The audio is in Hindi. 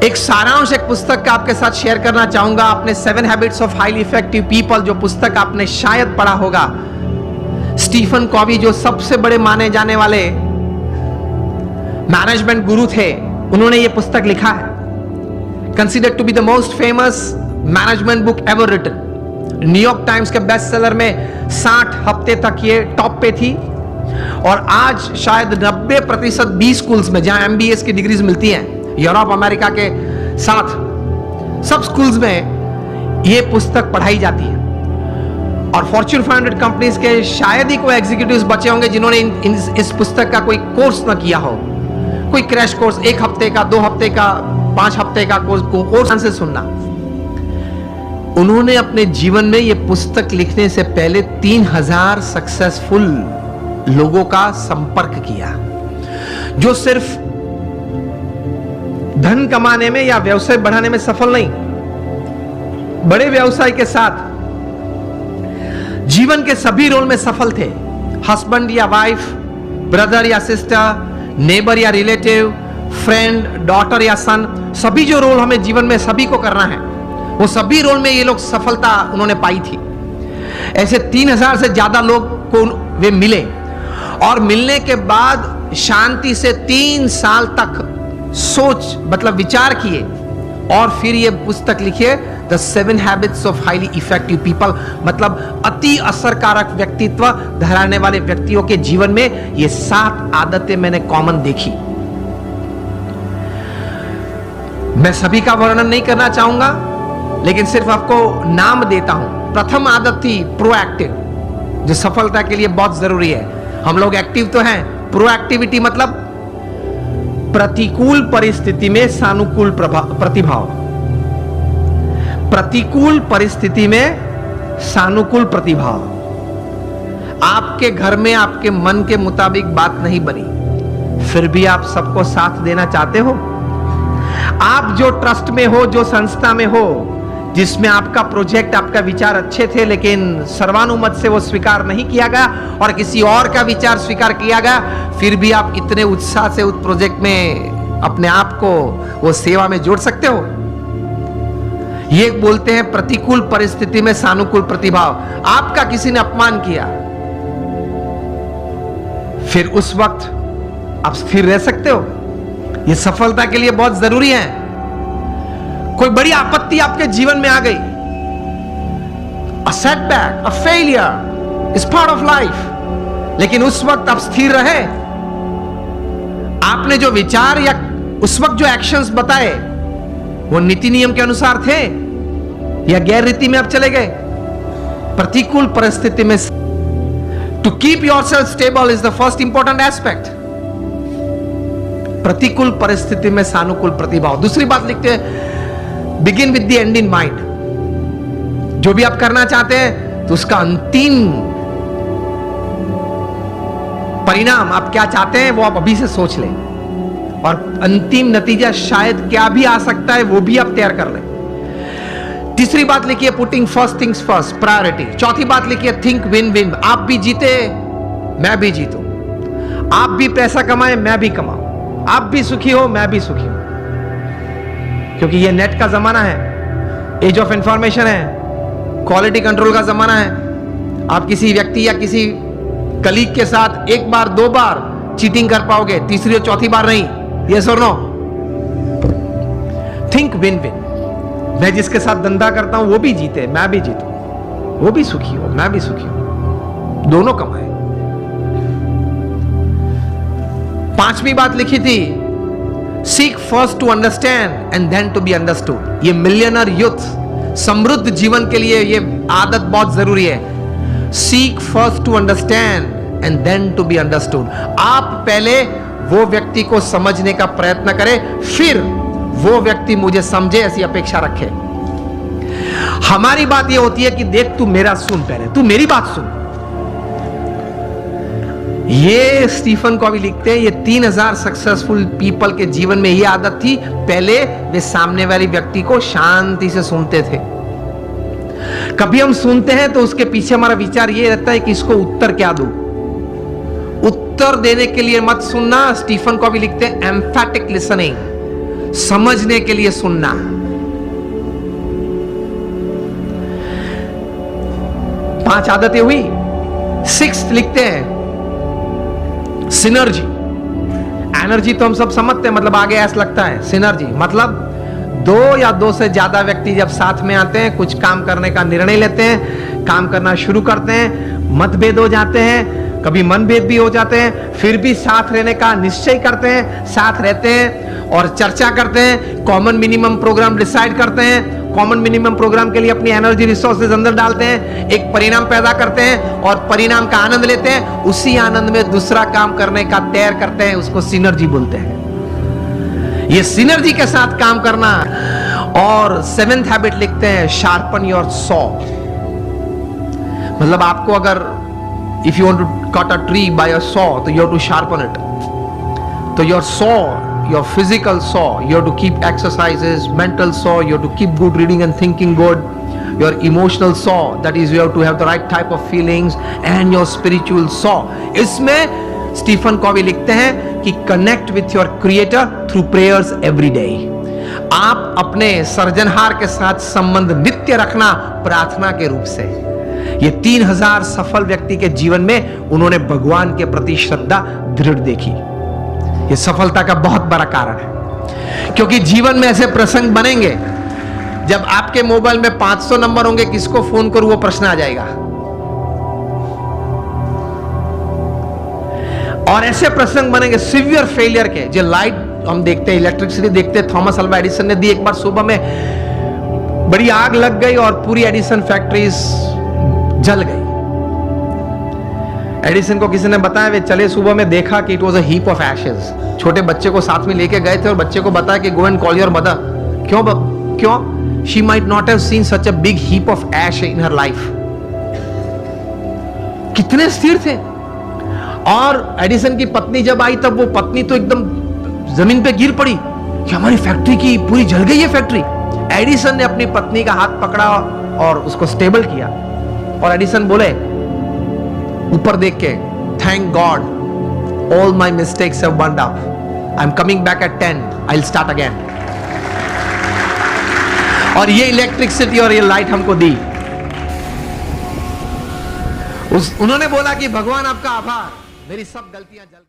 एक सारांश एक पुस्तक का आपके साथ शेयर करना चाहूंगा। आपने 7 habits of highly effective people जो पुस्तक आपने शायद पढ़ा होगा, स्टीफन कॉवी जो सबसे बड़े माने जाने वाले मैनेजमेंट गुरु थे, उन्होंने ये पुस्तक लिखा है। Considered to be the most famous management book ever written. New York times के बेस्ट सेलर में 60 हफ्ते तक ये टॉप पे थी और आज शायद 90% बी स्कूल्स में जहां MBA की डिग्रीज मिलती हैं यूरोप अमेरिका के साथ सब स्कूल्स में ये पुस्तक पढ़ाई जाती है। और फॉर्च्यून 500 कंपनीज के शायद ही कोई एग्जीक्यूटिव्स बचे होंगे जिन्होंने इस पुस्तक का कोई कोर्स ना किया हो, कोई क्रैश कोर्स, 1 हफ्ते का, 2 हफ्ते का, 5 हफ्ते का कोर्स से सुनना। उन्होंने अपने जीवन में ये पुस्तक लिखने से पहले 3000 सक्सेसफुल लोगों का संपर्क किया, जो सिर्फ धन कमाने में या व्यवसाय बढ़ाने में सफल नहीं, बड़े व्यवसाय के साथ जीवन के सभी रोल में सफल थे। हस्बैंड या वाइफ, ब्रदर या सिस्टर, नेबर या रिलेटिव, फ्रेंड, डॉटर या सन, सभी जो रोल हमें जीवन में सभी को करना है, वो सभी रोल में ये लोग सफलता उन्होंने पाई थी। ऐसे 3000 से ज्यादा लोग को वे मिले और मिलने के बाद शांति से 3 साल तक सोच मतलब विचार किए और फिर ये पुस्तक लिखिए, the 7 habits of highly effective people. मतलब अति असरकारक व्यक्तित्व धराने वाले व्यक्तियों के जीवन में ये 7 आदतें मैंने कॉमन देखी। मैं सभी का वर्णन नहीं करना चाहूंगा, लेकिन सिर्फ आपको नाम देता हूं। प्रथम आदत थी प्रोएक्टिव, जो सफलता के लिए बहुत जरूरी है। हम लोग एक्टिव तो हैं, प्रोएक्टिविटी मतलब प्रतिकूल परिस्थिति में सानुकूल प्रतिभाव। प्रतिकूल परिस्थिति में सानुकूल प्रतिभाव। आपके घर में आपके मन के मुताबिक बात नहीं बनी, फिर भी आप सबको साथ देना चाहते हो। आप जो ट्रस्ट में हो, जो संस्था में हो, जिसमें आपका प्रोजेक्ट, आपका विचार अच्छे थे, लेकिन सर्वानुमत से वो स्वीकार नहीं किया गया और किसी और का विचार स्वीकार किया गया, फिर भी आप इतने उत्साह से उस प्रोजेक्ट में अपने आप को वो सेवा में जोड़ सकते हो। ये बोलते हैं प्रतिकूल परिस्थिति में सानुकूल प्रतिभाव। आपका किसी ने अपमान किया, फिर उस वक्त आप स्थिर रह सकते हो। ये सफलता के लिए बहुत जरूरी है। कोई बड़ी आपत्ति आपके जीवन में आ गई, a setback, a failure is part of life, लेकिन उस वक्त आप स्थिर रहे। आपने जो विचार या उस वक्त जो एक्शंस बताए वो नीति नियम के अनुसार थे या गैर रीति में आप चले गए। प्रतिकूल परिस्थिति में to keep yourself stable is the first important aspect. प्रतिकूल परिस्थिति में सानुकूल प्रतिभाव। दूसरी बात लिखते हैं, begin with the end in mind. जो भी आप करना चाहते हैं तो उसका अंतिम परिणाम आप क्या चाहते हैं वो आप अभी से सोच लें, और अंतिम नतीजा शायद क्या भी आ सकता है वो भी आप तैयार कर लें। तीसरी बात लिखिए, putting first things first, priority. चौथी बात लिखिए, थिंक विन विन। आप भी जीते, मैं भी जीतूं। आप भी पैसा कमाए, मैं भी कमाऊं। आप भी सुखी हो, मैं भी सुखी हूं। क्योंकि ये नेट का जमाना है, एज ऑफ इंफॉर्मेशन है, क्वालिटी कंट्रोल का जमाना है। आप किसी व्यक्ति या किसी कलीग के साथ 1 बार 2 बार चीटिंग कर पाओगे, तीसरी और चौथी बार नहीं। यस और नो? Think win win. मैं जिसके साथ धंधा करता हूं वो भी जीते, मैं भी जीतूं, वो भी सुखी हो, मैं भी सुखी हूं, दोनों कमाए। 5वीं बात लिखी थी, seek first to understand and then to be understood. ये मिलियनर यूथ समृद्ध जीवन के लिए ये आदत बहुत जरूरी है। Seek first to understand and then to be understood. आप पहले वो व्यक्ति को समझने का प्रयत्न करें, फिर वो व्यक्ति मुझे समझे ऐसी अपेक्षा रखे। हमारी बात ये होती है कि देख तू मेरा सुन, पहले तू मेरी बात सुन। ये स्टीफन कॉवी लिखते हैं, ये 3000 सक्सेसफुल पीपल के जीवन में ये आदत थी। पहले वे सामने वाले व्यक्ति को शांति से सुनते थे। कभी हम सुनते हैं तो उसके पीछे हमारा विचार ये रहता है कि इसको उत्तर क्या दूं। उत्तर देने के लिए मत सुनना। स्टीफन कॉवी लिखते हैं एम्फैटिक लिसनिंग, समझने के लिए सुनना। पांच आदतें हुई। सिक्स्थ लिखते हैं सिनर्जी। एनर्जी तो हम सब समझते हैं, मतलब आगे ऐसा लगता है। सिनर्जी मतलब दो या दो से ज्यादा व्यक्ति जब साथ में आते हैं, कुछ काम करने का निर्णय लेते हैं, काम करना शुरू करते हैं, मतभेद हो जाते हैं, कभी मनभेद भी हो जाते हैं, फिर भी साथ रहने का निश्चय करते हैं, साथ रहते हैं और चर्चा करते हैं, कॉमन मिनिमम प्रोग्राम डिसाइड करते हैं, कॉमन मिनिमम प्रोग्राम के लिए अपनी एनर्जी रिसोर्सेज अंदर डालते हैं, एक परिणाम पैदा करते हैं और परिणाम का आनंद लेते हैं, उसी आनंद में दूसरा काम करने का तैयार करते हैं, उसको सिनर्जी बोलते हैं। ये सिनर्जी के साथ काम करना। और सेवेंथ हैबिट लिखते हैं शार्पन योर सॉ। मतलब आपको अगर if you want to cut a tree by a saw, तो you have to sharpen it. तो your saw, your physical saw, you have to keep exercises, mental saw, you have to keep good reading and thinking good, your emotional saw, that is you have to have the right type of feelings, and your spiritual saw. इसमें स्टीफन कॉवी लिखते हैं कि connect with your creator through prayers every day. आप अपने सर्जनहार के साथ संबंध नित्य रखना प्रार्थना के रूप से। ये 3000 सफल व्यक्ति के जीवन में उन्होंने भगवान के प्रति श्रद्धा दृढ़ देखी। ये सफलता का बहुत बड़ा कारण है, क्योंकि जीवन में ऐसे प्रसंग बनेंगे जब आपके मोबाइल में 500 नंबर होंगे, किसको फोन करूं वो प्रश्न आ जाएगा। और ऐसे प्रसंग बनेंगे सिवियर फेलियर के, जो लाइट हम देखते हैं, इलेक्ट्रिसिटी देखते हैं, थॉमस अल्वा एडिसन ने दी। एक बार सुबह में बड़ी आग लग गई और पूरी एडिसन फैक्ट्रीज जल गई। एडिसन को किसी ने बताया, वे चले सुबह में देखा कि it was a heap of ashes. छोटे बच्चे को साथ में लेके गए थे और बच्चे को बताया कि go and call your mother. क्यों? She might not have seen such a big heap of ash in her life. कितने स्थिर थे। और एडिसन की पत्नी जब आई, तब वो पत्नी तो एकदम जमीन पे गिर पड़ी कि हमारी फैक्ट्री की पूरी जल गई है फैक्ट्री। एडिसन ने अपनी पत्नी का हाथ पकड़ा और उसको स्टेबल किया। और एडिसन बोले ऊपर देख के, thank God all my mistakes have burned up, I am coming back at 10, I will start again. और ये इलेक्ट्रिसिटी और ये लाइट हमको दी। उन्होंने बोला कि भगवान आपका आभार, मेरी सब गलतियां जल गई।